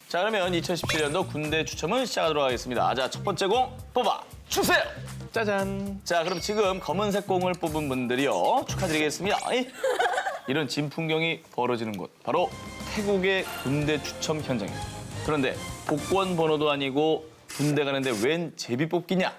자, 그러면 2017년도 군대 추첨을 시작하도록 하겠습니다. 자, 첫 번째 공 뽑아 주세요. 짜잔. 자, 그럼 지금 검은색 공을 뽑은 분들이요. 축하드리겠습니다. 이런 진풍경이 벌어지는 곳, 바로 태국의 군대 추첨 현장입니다. 그런데 복권 번호도 아니고 군대 가는데 웬 제비 뽑기냐?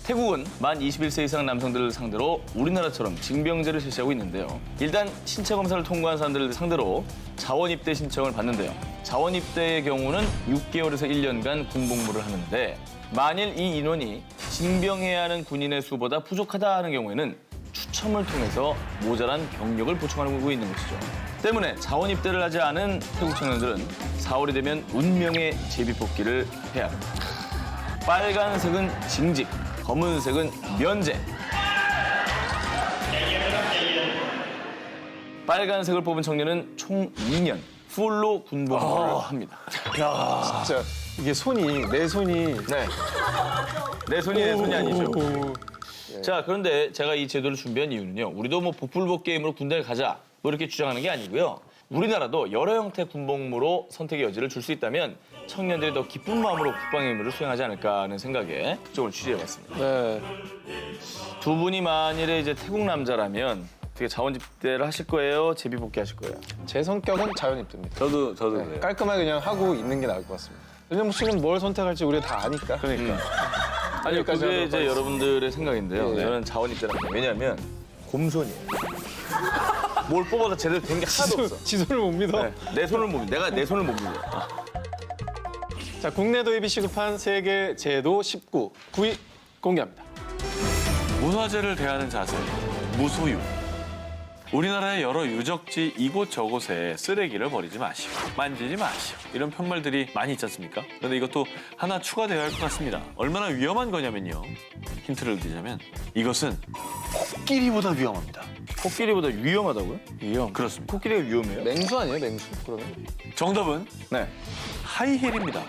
태국은 만 21세 이상 남성들을 상대로 우리나라처럼 징병제를 실시하고 있는데요. 일단 신체 검사를 통과한 사람들을 상대로 자원 입대 신청을 받는데요. 자원 입대의 경우는 6개월에서 1년간 군복무를 하는데 만일 이 인원이 징병해야 하는 군인의 수보다 부족하다 하는 경우에는 추첨을 통해서 모자란 병력을 보충하고 있는 것이죠. 때문에 자원 입대를 하지 않은 태국 청년들은 4월이 되면 운명의 제비뽑기를 해야 합니다. 빨간색은 징집, 검은색은 면제. 빨간색을 뽑은 청년은 총 2년 풀로 군복무를 합니다. 야, 진짜 이게 손이 내 손이. 네. 내 손이 아니죠. 자, 그런데 제가 이 제도를 준비한 이유는요. 우리도 뭐 복불복 게임으로 군대를 가자 뭐 이렇게 주장하는 게 아니고요. 우리나라도 여러 형태 군복무로 선택의 여지를 줄 수 있다면 청년들이 더 기쁜 마음으로 국방의 의무를 수행하지 않을까 하는 생각에 특종을 취재해봤습니다. 네. 두 분이 만일에 이제 태국 남자라면 어떻게 자원 집대를 하실 거예요? 제비 복귀 하실 거예요? 제 성격은 자연 입대입니다. 저도 네, 그래요. 깔끔하게 그냥 하고 있는 게 나을 것 같습니다. 왜냐면 씨는 뭘 선택할지 우리가 다 아니까. 그러니까. 아니요, 여기까지 그게 하도록 이제 하겠습니다. 여러분들의 생각인데요. 예. 저는 자원 입대를 합니다. 왜냐하면 곰손이에요. 뭘 뽑아도 제대로 된 게 하나도 없어. 지손을 못 믿어. 네, 내 손을 못 믿어. 내가 내 손을 못 믿어. 자, 국내 도입이 시급한 세계 제도 19, 9위 공개합니다. 문화재를 대하는 자세, 무소유. 우리나라의 여러 유적지 이곳저곳에 쓰레기를 버리지 마시오, 만지지 마시오. 이런 편말들이 많이 있지 않습니까? 그런데 이것도 하나 추가되어야 할 것 같습니다. 얼마나 위험한 거냐면요. 힌트를 드리자면 이것은 코끼리보다 위험합니다. 코끼리보다 위험하다고요? 위험. 그렇습니다. 코끼리가 위험해요? 맹수 아니에요, 맹수? 그러면? 정답은 네. 하이힐입니다.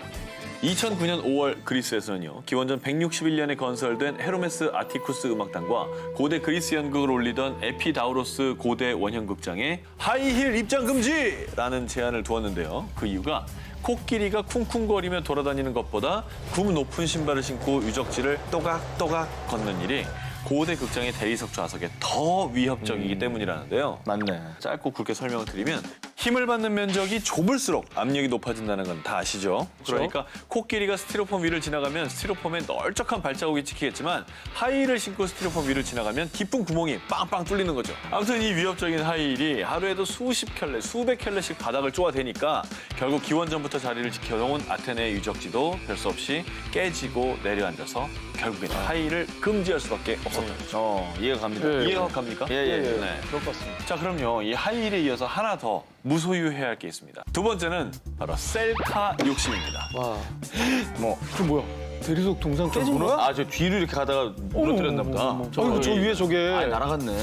2009년 5월 그리스에서는요. 기원전 161년에 건설된 헤르메스 아티쿠스 음악단과 고대 그리스 연극을 올리던 에피다우로스 고대 원형극장에 하이힐 입장 금지라는 제안을 두었는데요. 그 이유가 코끼리가 쿵쿵거리며 돌아다니는 것보다 굽 높은 신발을 신고 유적지를 또각또각 걷는 일이 고대 극장의 대리석 좌석에 더 위협적이기 때문이라는데요. 맞네. 짧고 굵게 설명을 드리면 힘을 받는 면적이 좁을수록 압력이 높아진다는 건 다 아시죠? 그러니까 코끼리가 스티로폼 위를 지나가면 스티로폼에 널쩍한 발자국이 찍히겠지만 하이힐을 신고 스티로폼 위를 지나가면 깊은 구멍이 빵빵 뚫리는 거죠. 아무튼 이 위협적인 하이힐이 하루에도 수십 켤레, 수백 켤레씩 바닥을 쪼아대니까 결국 기원전부터 자리를 지켜온 아테네 유적지도 별 수 없이 깨지고 내려앉아서 결국에는 하이힐을 금지할 수밖에 없었던 거죠. 이해가 갑니다. 예. 이해가 갑니까? 예. 네. 그럴 것 같습니다. 자, 그럼요. 이 하이힐에 이어서 하나 더 무소유해야 할 게 있습니다. 두 번째는 바로 셀카 욕심입니다. 와, 뭐. 그 뭐야? 대리석 동상 깨진 거야? 아, 저 뒤로 이렇게 가다가 무너뜨렸나 보다. 아이고, 저 위에 저게. 아, 날아갔네.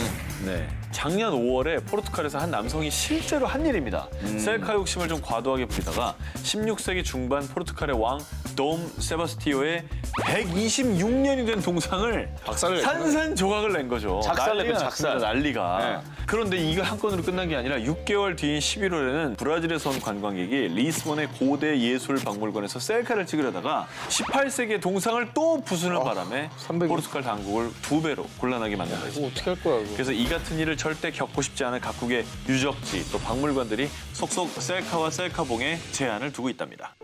네. 작년 5월에 포르투갈에서 한 남성이 실제로 한 일입니다. 셀카 욕심을 좀 과도하게 부리다가 16세기 중반 포르투갈의 왕 돔 세바스티오의 126년이 된 동상을 박살을 냈구나. 산산조각을 낸 거죠. 작살 난리가 냈죠, 작살. 났습니다, 난리가. 네. 그런데 이거 한 건으로 끝난 게 아니라 6개월 뒤인 11월에는 브라질에서 온 관광객이 리스본의 고대 예술 박물관에서 셀카를 찍으려다가 18세기의 동상을 또 부수는 바람에 300일. 포르투갈 당국을 2배로 곤란하게 만든 거죠. 이거 어떻게 할 거야, 이거? 그래서 이 같은 일을 절대 겪고 싶지 않은 각국의 유적지 또 박물관들이 속속 셀카와 셀카봉에 제한을 두고 있답니다.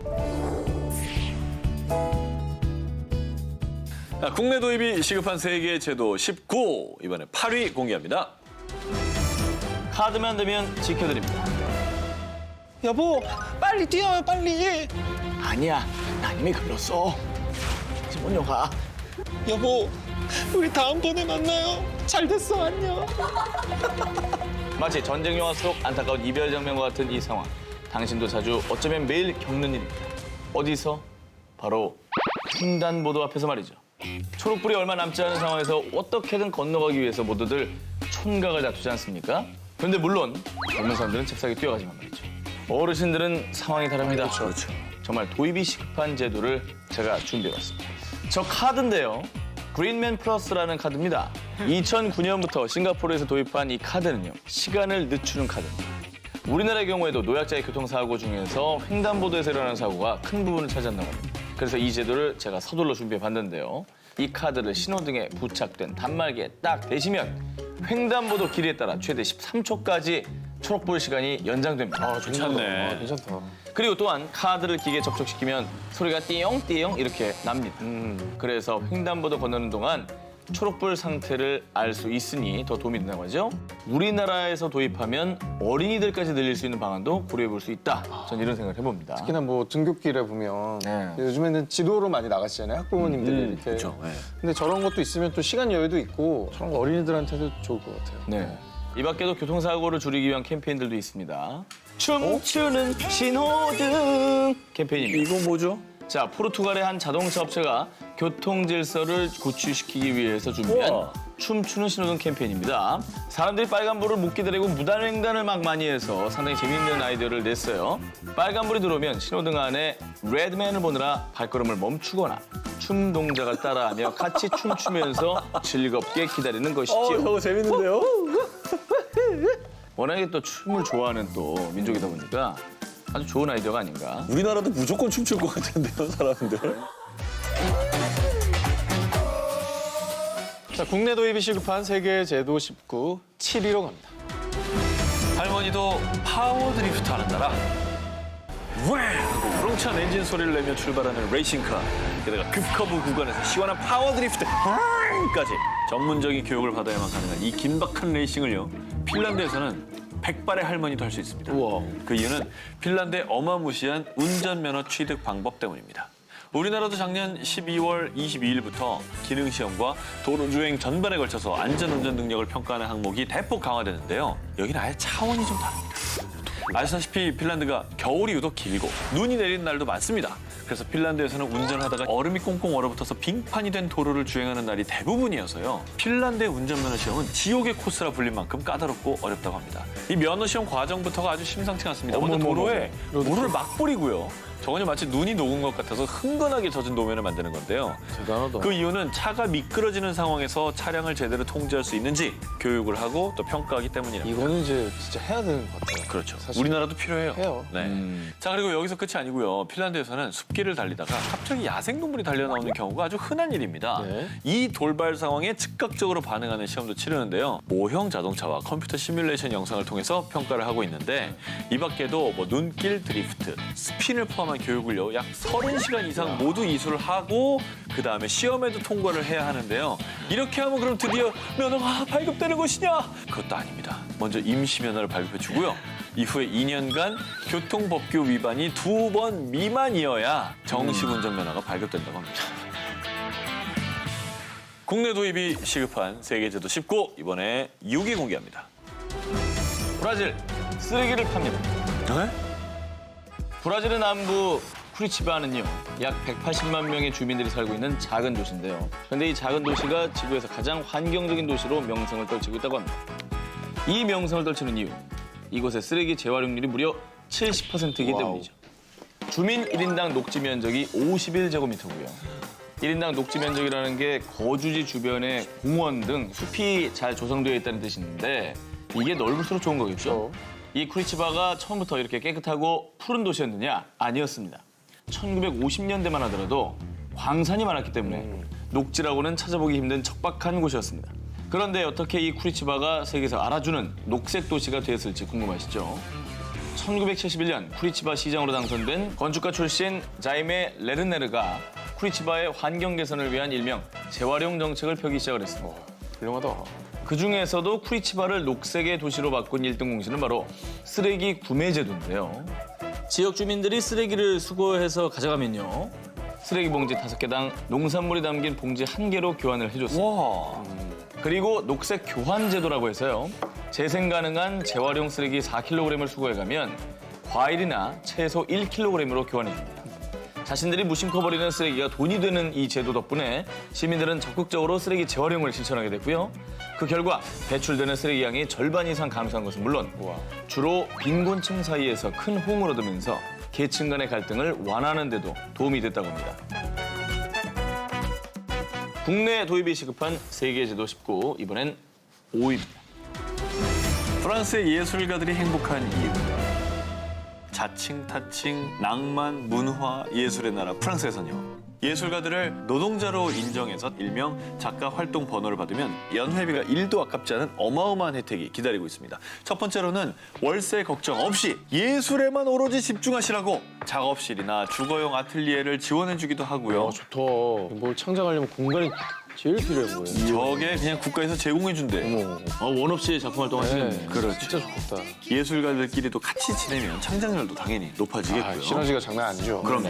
자, 국내 도입이 시급한 세계 제도 19 이번에 8위 공개합니다. 카드만 되면 지켜드립니다. 여보, 빨리 뛰어요, 빨리. 아니야, 난 이미 글렀어. 지금 먼저 가. 여보, 우리 다음번에 만나요. 잘 됐어, 안녕. 마치 전쟁 영화 속 안타까운 이별 장면과 같은 이 상황. 당신도 자주 어쩌면 매일 겪는 일입니다. 어디서? 바로 횡단보도 앞에서 말이죠. 초록불이 얼마 남지 않은 상황에서 어떻게든 건너가기 위해서 모두들 촌각을 다투지 않습니까? 그런데 물론 젊은 사람들은 잽싸게 뛰어가지만 말이죠. 어르신들은 상황이 다릅니다. 그렇죠. 정말 도입이 시급한 제도를 제가 준비해봤습니다. 저 카드인데요. 그린맨 플러스라는 카드입니다. 2009년부터 싱가포르에서 도입한 이 카드는요. 시간을 늦추는 카드입니다. 우리나라의 경우에도 노약자의 교통사고 중에서 횡단보도에서 일어나는 사고가 큰 부분을 차지한다고 합니다. 그래서 이 제도를 제가 서둘러 준비해 봤는데요. 이 카드를 신호등에 부착된 단말기에 딱 대시면 횡단보도 길이에 따라 최대 13초까지 초록불 시간이 연장됩니다. 괜찮네. 괜찮다. 그리고 또한 카드를 기계에 접촉시키면 소리가 띠용띠용 이렇게 납니다. 그래서 횡단보도 건너는 동안 초록불 상태를 알 수 있으니 더 도움이 된다고 하죠. 우리나라에서 도입하면 어린이들까지 늘릴 수 있는 방안도 고려해 볼 수 있다. 전 이런 생각을 해봅니다. 특히나 뭐 등굣길에 보면 네. 요즘에는 지도로 많이 나가시잖아요. 학부모님들이 이렇게. 그렇죠. 네. 근데 저런 것도 있으면 또 시간 여유도 있고 저런 거 어린이들한테도 좋을 것 같아요. 네. 이 밖에도 교통사고를 줄이기 위한 캠페인들도 있습니다. 춤추는 신호등 캠페인입니다. 이거 뭐죠? 자, 포르투갈의 한 자동차 업체가 교통 질서를 구축시키기 위해서 준비한 우와. 춤추는 신호등 캠페인입니다. 사람들이 빨간불을 못 기다리고 무단횡단을 막 많이 해서 상당히 재미있는 아이디어를 냈어요. 빨간불이 들어오면 신호등 안에 레드맨을 보느라 발걸음을 멈추거나 춤 동작을 따라하며 같이 춤추면서 즐겁게 기다리는 것이죠. 저거 재밌는데요? 워낙에 또 춤을 좋아하는 또 민족이다 보니까 아주 좋은 아이디어가 아닌가. 우리나라도 무조건 춤출 것 같은데요, 사람들. 자, 국내 도입이 시급한 세계 제도 19, 7위로 갑니다. 할머니도 파워 드리프트 하는 나라. 와! 하고 우렁찬 엔진 소리를 내며 출발하는 레이싱카. 게다가 급커브 구간에서 시원한 파워 드리프트 까지 전문적인 교육을 받아야만 가능한 이 긴박한 레이싱을요. 핀란드에서는 100발의 할머니도 할 수 있습니다. 우와. 그 이유는 핀란드의 어마무시한 운전면허 취득 방법 때문입니다. 우리나라도 작년 12월 22일부터 기능시험과 도로주행 전반에 걸쳐서 안전운전 능력을 평가하는 항목이 대폭 강화되는데요. 여기는 아예 차원이 좀 다릅니다. 아시다시피 핀란드가 겨울이 유독 길고 눈이 내리는 날도 많습니다. 그래서 핀란드에서는 운전하다가 얼음이 꽁꽁 얼어붙어서 빙판이 된 도로를 주행하는 날이 대부분이어서요. 핀란드의 운전면허 시험은 지옥의 코스라 불릴 만큼 까다롭고 어렵다고 합니다. 이 면허 시험 과정부터가 아주 심상치 않습니다. 먼저 도로에 물을 막 뿌리고요. 저건요 마치 눈이 녹은 것 같아서 흥건하게 젖은 노면을 만드는 건데요. 대단하다. 그 이유는 차가 미끄러지는 상황에서 차량을 제대로 통제할 수 있는지 교육을 하고 또 평가하기 때문이랍니다. 이거는 이제 진짜 해야 되는 것 같아요. 그렇죠. 사실. 우리나라도 필요해요. 해요. 네. 자, 그리고 여기서 끝이 아니고요. 핀란드에서는 숲길을 달리다가 갑자기 야생동물이 달려나오는 경우가 아주 흔한 일입니다. 네. 이 돌발 상황에 즉각적으로 반응하는 시험도 치르는데요. 모형 자동차와 컴퓨터 시뮬레이션 영상을 통해서 평가를 하고 있는데 이 밖에도 뭐 눈길 드리프트, 스핀을 포함한 교육을요. 약 30시간 이상 모두 이수를 하고 그다음에 시험에도 통과를 해야 하는데요. 이렇게 하면 그럼 드디어 면허가 발급되는 것이냐? 그것도 아닙니다. 먼저 임시 면허를 발급해 주고요. 이후에 2년간 교통법규 위반이 2번 미만이어야 정식 운전면허가 발급된다고 합니다. 국내 도입이 시급한 세계제도 19, 이번에 6위 공개합니다. 브라질 쓰레기를 팝니다. 네? 브라질의 남부 쿠리치바는요, 약 180만 명의 주민들이 살고 있는 작은 도시인데요. 그런데 이 작은 도시가 지구에서 가장 환경적인 도시로 명성을 떨치고 있다고 합니다. 이 명성을 떨치는 이유, 이곳의 쓰레기 재활용률이 무려 70%이기 때문이죠. 주민 1인당 녹지 면적이 51제곱미터고요. 1인당 녹지 면적이라는 게 거주지 주변에 공원 등 숲이 잘 조성되어 있다는 뜻인데 이게 넓을수록 좋은 거겠죠? 이 쿠리치바가 처음부터 이렇게 깨끗하고 푸른 도시였느냐? 아니었습니다. 1950년대만 하더라도 광산이 많았기 때문에 녹지라고는 찾아보기 힘든 척박한 곳이었습니다. 그런데 어떻게 이 쿠리치바가 세계에서 알아주는 녹색 도시가 되었을지 궁금하시죠? 1971년 쿠리치바 시장으로 당선된 건축가 출신 자이메 레르네르가 쿠리치바의 환경 개선을 위한 일명 재활용 정책을 펴기 시작을 했습니다. 훌륭하다. 그중에서도 쿠리치바를 녹색의 도시로 바꾼 1등 공신은 바로 쓰레기 구매 제도인데요. 지역 주민들이 쓰레기를 수거해서 가져가면요. 쓰레기 봉지 5개당 농산물이 담긴 봉지 1개로 교환을 해줬습니다. 와. 그리고 녹색 교환 제도라고 해서요. 재생 가능한 재활용 쓰레기 4kg을 수거해가면 과일이나 채소 1kg으로 교환해줍니다. 자신들이 무심코 버리는 쓰레기가 돈이 되는 이 제도 덕분에 시민들은 적극적으로 쓰레기 재활용을 실천하게 됐고요. 그 결과 배출되는 쓰레기 양이 절반 이상 감소한 것은 물론 주로 빈곤층 사이에서 큰 호응을 얻으면서 계층 간의 갈등을 완화하는 데도 도움이 됐다고 합니다. 국내 도입이 시급한 세계 제도 19, 이번엔 5위입니다. 프랑스의 예술가들이 행복한 이유. 자칭, 타칭, 낭만, 문화, 예술의 나라 프랑스에서는요. 예술가들을 노동자로 인정해서 일명 작가 활동 번호를 받으면 연회비가 1도 아깝지 않은 어마어마한 혜택이 기다리고 있습니다. 첫 번째로는 월세 걱정 없이 예술에만 오로지 집중하시라고 작업실이나 주거용 아틀리에를 지원해주기도 하고요. 좋다. 뭘 창작하려면 공간이 제일 필요해 보여요. 저게 그냥 국가에서 제공해준대. 원 없이 작품 활동하시겠네. 그렇죠. 진짜 좋겠다. 예술가들끼리도 같이 지내면 창작률도 당연히 높아지겠고요. 시너지가 장난 아니죠. 그럼요.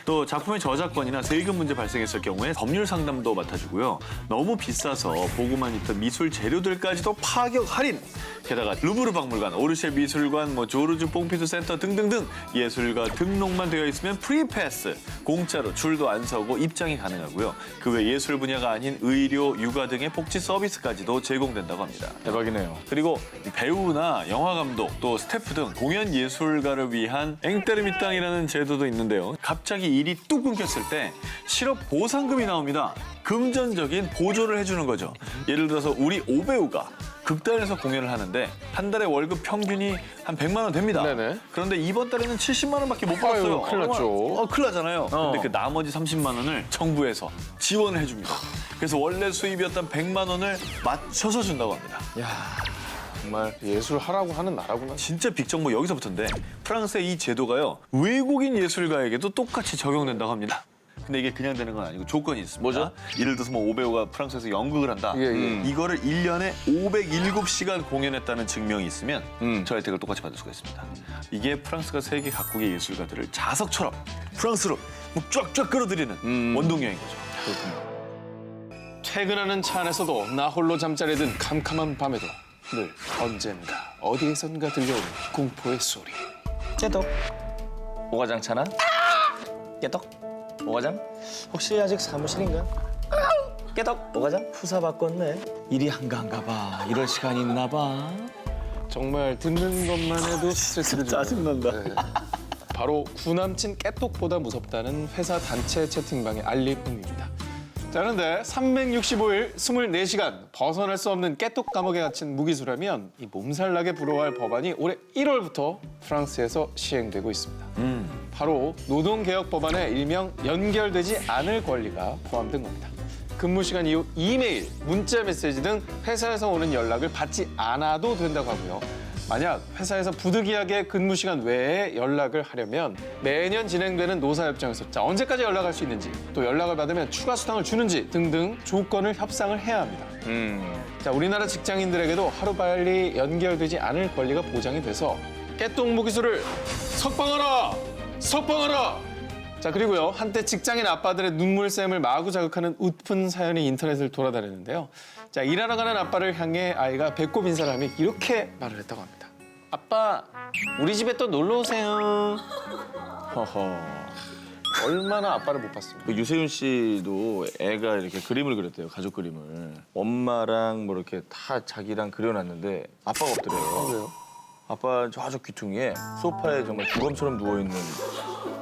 또 작품의 저작권이나 세금 문제 발생했을 경우에 법률 상담도 맡아주고요. 너무 비싸서 보고만 있던 미술 재료들까지도 파격 할인. 게다가 루브르 박물관, 오르쉐 미술관, 조르주 뽕피두 센터 등등등 예술가 등록만 되어 있으면 프리패스. 공짜로 줄도 안 서고 입장이 가능하고요. 그 외 예술 분야가 아닌 의료, 육아 등의 복지 서비스까지도 제공된다고 합니다. 대박이네요. 그리고 배우나 영화 감독 또 스태프 등 공연 예술가를 위한 앵테르미땅이라는 제도도 있는데요. 갑자기 일이 뚝 끊겼을 때 실업 보상금이 나옵니다. 금전적인 보조를 해주는 거죠. 예를 들어서 우리 오배우가 극단에서 공연을 하는데 한 달에 월급 평균이 한 100만 원 됩니다. 네네. 그런데 이번 달에는 70만 원밖에 못 받았어요. 큰일 났죠. 큰일 나잖아요. 근데 그 나머지 30만 원을 정부에서 지원을 해줍니다. 그래서 원래 수입이었던 100만 원을 맞춰서 준다고 합니다. 정말 예술 하라고 하는 나라구나. 진짜 빅정보 여기서부터인데 프랑스의 이 제도가요. 외국인 예술가에게도 똑같이 적용된다고 합니다. 근데 이게 그냥 되는 건 아니고 조건이 있습니다. 뭐죠? 예를 들어서 오배우가 프랑스에서 연극을 한다. 예. 이거를 1년에 507시간 공연했다는 증명이 있으면 저 혜택을 똑같이 받을 수가 있습니다. 이게 프랑스가 세계 각국의 예술가들을 자석처럼 프랑스로 쫙쫙 끌어들이는 원동력인 거죠. 퇴근하는 차 안에서도 나 홀로 잠자리에 든 캄캄한 밤에도 늘 언젠가 어디에선가 들려오는 공포의 소리. 깨덕. 오가장 차나? 깨덕. 오가장? 혹시 아직 사무실인가? 깨덕. 오가장? 후사 바꿨네. 일이 한가한가 봐. 이럴 시간이 있나 봐. 정말 듣는 것만 해도 스트레스를 주네요. 짜증난다. 네. 바로 구남친 깨똑보다 무섭다는 회사 단체 채팅방의 알림음입니다. 자, 그런데 365일 24시간 벗어날 수 없는 깨똑 감옥에 갇힌 무기수라면 이 몸살나게 불어할 법안이 올해 1월부터 프랑스에서 시행되고 있습니다. 바로 노동개혁 법안에 일명 연결되지 않을 권리가 포함된 겁니다. 근무 시간 이후 이메일, 문자 메시지 등 회사에서 오는 연락을 받지 않아도 된다고 하고요. 만약 회사에서 부득이하게 근무 시간 외에 연락을 하려면 매년 진행되는 노사협정에서 언제까지 연락할 수 있는지, 또 연락을 받으면 추가 수당을 주는지 등등 조건을 협상을 해야 합니다. 우리나라 직장인들에게도 하루빨리 연결되지 않을 권리가 보장이 돼서 깨똑 무기수를 석방하라! 석방하라! 자, 그리고요, 한때 직장인 아빠들의 눈물샘을 마구 자극하는 웃픈 사연이 인터넷을 돌아다녔는데요. 자, 일하러 가는 아빠를 향해 아이가 배꼽 인사를 하며 이렇게 말을 했다고 합니다. 아빠, 우리 집에 또 놀러 오세요. 허허. 얼마나 아빠를 못 봤습니까? 그 유세윤 씨도 애가 이렇게 그림을 그렸대요. 가족 그림을. 엄마랑 뭐 이렇게 다 자기랑 그려놨는데 아빠가 없더래요. 왜요? 아빠 저쪽 귀퉁이에 소파에 정말 주검처럼 누워있는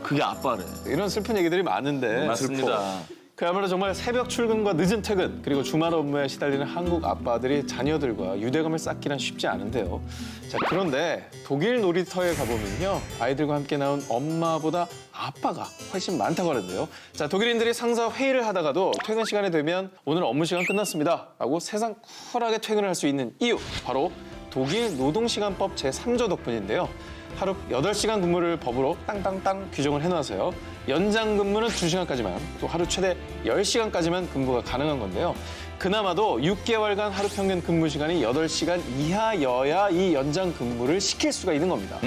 그게 아빠래. 이런 슬픈 얘기들이 많은데 맞습니다. 그야말로 정말 새벽 출근과 늦은 퇴근 그리고 주말 업무에 시달리는 한국 아빠들이 자녀들과 유대감을 쌓기란 쉽지 않은데요. 자, 그런데 독일 놀이터에 가보면요, 아이들과 함께 나온 엄마보다 아빠가 훨씬 많다고 하는데요. 자, 독일인들이 상사 회의를 하다가도 퇴근 시간이 되면 오늘 업무 시간 끝났습니다 라고 세상 쿨하게 퇴근을 할 수 있는 이유, 바로 독일 노동시간법 제3조 덕분인데요. 하루 8시간 근무를 법으로 땅땅땅 규정을 해놔서요. 연장 근무는 2시간까지만, 또 하루 최대 10시간까지만 근무가 가능한 건데요. 그나마도 6개월간 하루 평균 근무 시간이 8시간 이하여야 이 연장 근무를 시킬 수가 있는 겁니다.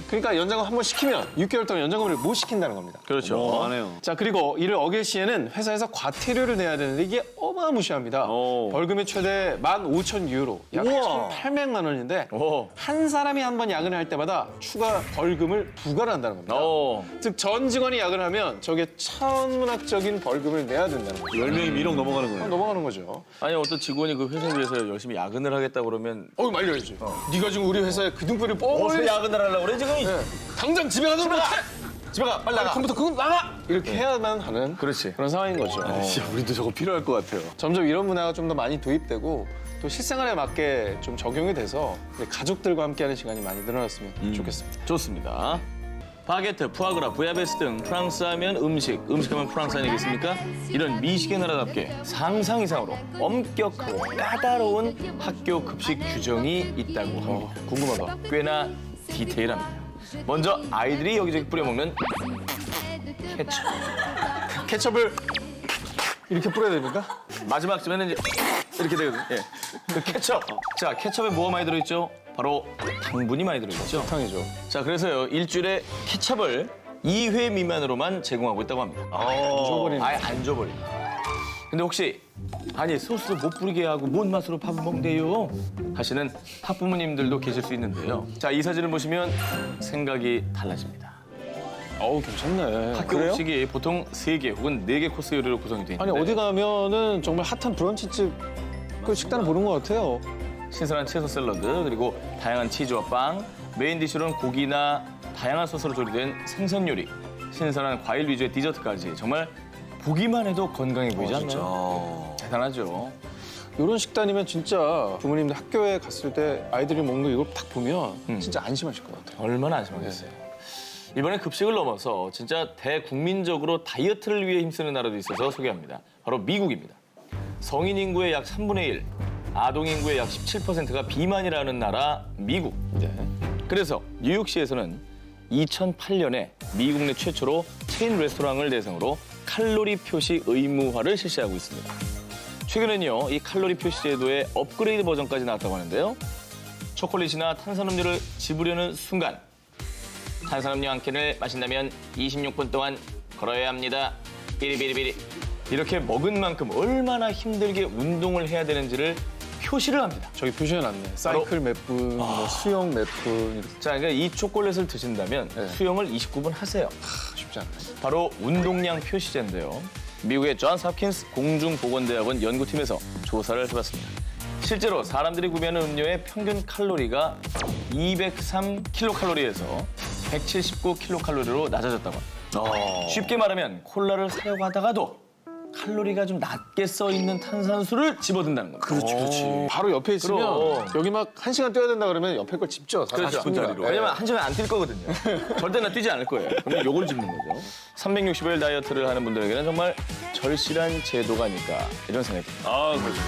그러니까 연장을 한 번 시키면 6개월 동안 연장 근무를 못 시킨다는 겁니다. 그렇죠. 안 해요. 자, 그리고 이를 어길 시에는 회사에서 과태료를 내야 되는데 이게 어마무시합니다. 벌금이 최대 15,000유로, 약 우와. 1,800만 원인데 오. 한 사람이 한 번 야근을 할 때마다 추가 벌금을 부과를 한다는 겁니다. 즉, 전 직원이 야근을 하면 저게 천문학적인 벌금을 내야 된다는 거죠. 10명이 미렁 넘어가는 거예요. 넘어가는 거죠. 아니 어떤 직원이 그 회사 위해서 열심히 야근을 하겠다 그러면 말려야지. 네가 지금 우리 회사에 그 등불을 뻔히 야근을 하려고 그래 지금? 당장 집에 가서 못해! 집에 가 빨리 나가. 컴퓨터 그거 나가! 이렇게 해야만 하는 그렇지. 그런 상황인 거죠. 진짜 우리도 저거 필요할 것 같아요. 점점 이런 문화가 좀 더 많이 도입되고 또 실생활에 맞게 좀 적용이 돼서 우리 가족들과 함께하는 시간이 많이 늘어났으면 좋겠습니다. 좋습니다. 바게트, 푸아그라, 부야베스 등 프랑스 하면 음식, 음식하면 프랑스 아니겠습니까? 이런 미식의 나라답게 상상 이상으로 엄격하고 까다로운 학교 급식 규정이 있다고 합니다. 궁금하다. 꽤나 디테일합니다. 먼저 아이들이 여기저기 뿌려먹는 케첩. 케첩을 이렇게 뿌려야 됩니까? 마지막쯤에는 이제 이렇게 되거든요. 예. 그 케첩. 자, 케첩에 뭐가 많이 들어있죠? 바로 당분이 많이 들어있죠. 탕이죠. 자, 그래서요, 일주일에 케첩을 2회 미만으로만 제공하고 있다고 합니다. 줘버리는 아예 안 줘버립니다. 근데 혹시 아니 소스 못 뿌리게 하고 뭔 맛으로 밥을 먹대요? 하시는 학부모님들도 계실 수 있는데요. 자, 이 사진을 보시면 생각이 달라집니다. 어우, 괜찮네. 학교 음식이 보통 3개 혹은 4개 코스 요리로 구성이 돼 있는데 아니, 어디 가면은 정말 핫한 브런치집 그 식단을 보는 것 같아요. 신선한 채소 샐러드, 그리고 다양한 치즈와 빵, 메인 디쉬로는 고기나 다양한 소스로 조리된 생선 요리, 신선한 과일 위주의 디저트까지 정말 보기만 해도 건강해 보이지 않나요? 대단하죠. 이런 식단이면 진짜 부모님들 학교에 갔을 때 아이들이 먹는 거 이걸 딱 보면 진짜 안심하실 것 같아요. 얼마나 안심하겠어요. 이번에 급식을 넘어서 진짜 대국민적으로 다이어트를 위해 힘쓰는 나라도 있어서 소개합니다. 바로 미국입니다. 성인 인구의 약 3분의 1, 아동 인구의 약 17%가 비만이라는 나라 미국. 네. 그래서 뉴욕시에서는 2008년에 미국 내 최초로 체인 레스토랑을 대상으로 칼로리 표시 의무화를 실시하고 있습니다. 최근엔요, 이 칼로리 표시 제도의 업그레이드 버전까지 나왔다고 하는데요. 초콜릿이나 탄산음료를 집으려는 순간 탄산음료 한 캔을 마신다면 26분 동안 걸어야 합니다. 비리비리비리. 이렇게 먹은 만큼 얼마나 힘들게 운동을 해야 되는지를 표시를 합니다. 저기 표시해놨네. 사이클 몇 분, 뭐 수영 몇 분. 이렇게. 자, 그러니까 이 초콜릿을 드신다면 네. 수영을 29분 하세요. 쉽지 않네. 바로 운동량 표시제인데요. 미국의 존스 홉킨스 공중보건대학원 연구팀에서 조사를 해봤습니다. 실제로 사람들이 구매하는 음료의 평균 칼로리가 203kcal에서 179kcal로 낮아졌다고 합니다. 쉽게 말하면 콜라를 사려고 하다가도 칼로리가 좀 낮게 써 있는 탄산수를 집어든다는 겁니다. 그렇지. 바로 옆에 있으면 그럼. 여기 막 1시간 뛰어야 된다 그러면 옆에 걸 집죠. 그렇죠. 40분짜리로. 왜냐면 한 시간 안 뛸 거거든요. 절대 나 뛰지 않을 거예요. 그럼 요걸 짚는 거죠. 365일 다이어트를 하는 분들에게는 정말 절실한 제도가 아닐까 이런 생각이 듭니다. 아, 그렇죠.